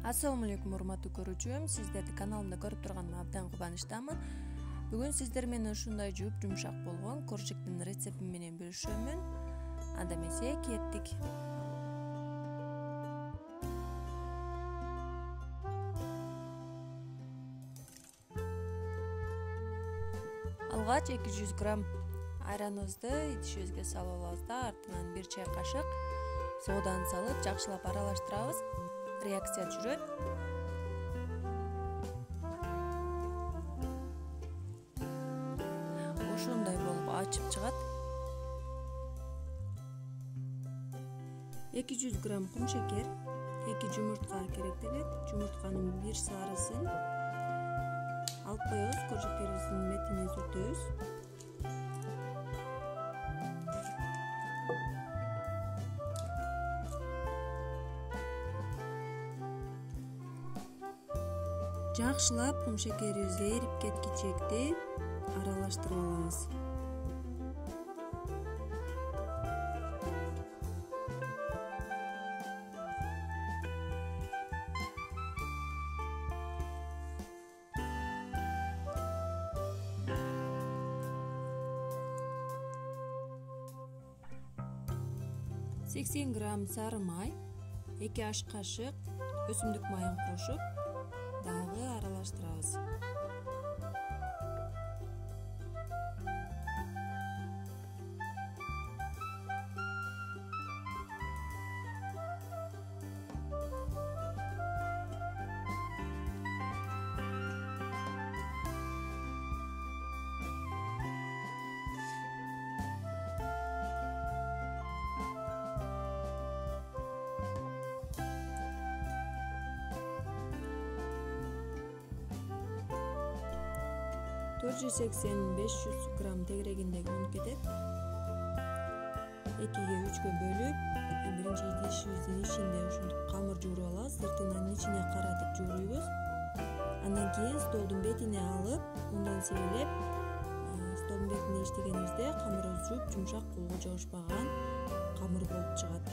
Assalamu alaikum урматтуу көрүүчүм. Сиздерди каналымда көрүп турганыма абдан кубанычтамын. Бүгүн сиздер менен ушундай жумшак болгон коржиктин рецепти менен бөлүшөмүн. Анда эмесе кеттик. Алгач 200 грамм айраныбызды идишибизге салып алабыз да, артынан 1 чай кашык соданы салып жакшылап аралаштырабыз. Реакция жүрөт. Ошондой болуп ачып чыгат. 200 грамм кум шекер, 2 жумуртка керектелет. Жумуртканын 1 сарысын алып коебуз, коржиктерибиздин метине сүртөбүз. Жакшылап кум шекерибизди эрип кеткичекти аралаштырып алабыз. грамм сары май, 2 аш кашык өсүмдүк майын кошуп дагы аралаштырабыз. Төрт жүз 500 грамм тегерегиндеги un кетет. 2-ге 3-кө бөлүп, биринчи идишибиздин ичинде ушинтип камыр жууруп алабыз. Сыртынан ичине каратып жууруйбуз. Андан кийин столдун бетине алып, ундан себелеп, столдун бетине иштегенибизде камырыбыз жумшак, колго жабышпаган камыр болуп чыгат.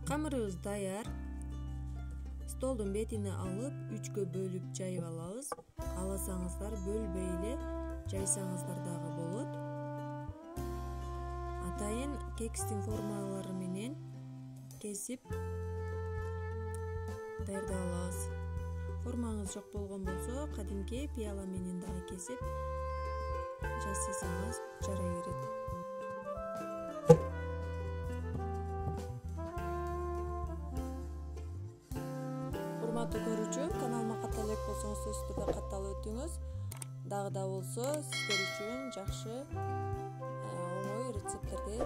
Камырыбыз даяр. Столдун бетине алып, 3-кө бөлүп жайып алабыз. Кааласаңыздар бөлбөй эле жайсаңыздар дагы болот. Атайын кекстин формалары менен кесип даярдап алабыз. Формаңыз жок болгон болсо, кадимки пияла менен дагы кесип жасасаңыз жарай берет. Урматтуу көрүүчү, каналыма каттала элек болсоңуз сөзсүз түрдө катталып өтүңүз. Дагы да болсо сиздер үчүн жакшы оңой рецепттерди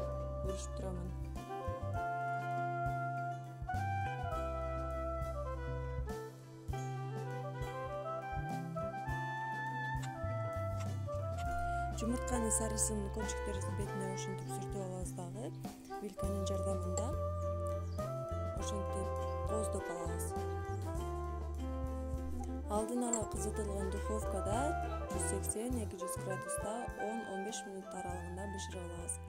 бөлүшүп турамын. Жумуртканын сарысын кончиктерибиздин бетине ошентип сүртүп алабыз дагы. Вилканын жардамында ошентип кооздоп алабыз. Алдын ала кызытылган духовкада 180-200 градуста 10-15 мүнөт аралыгында бышырып алабыз.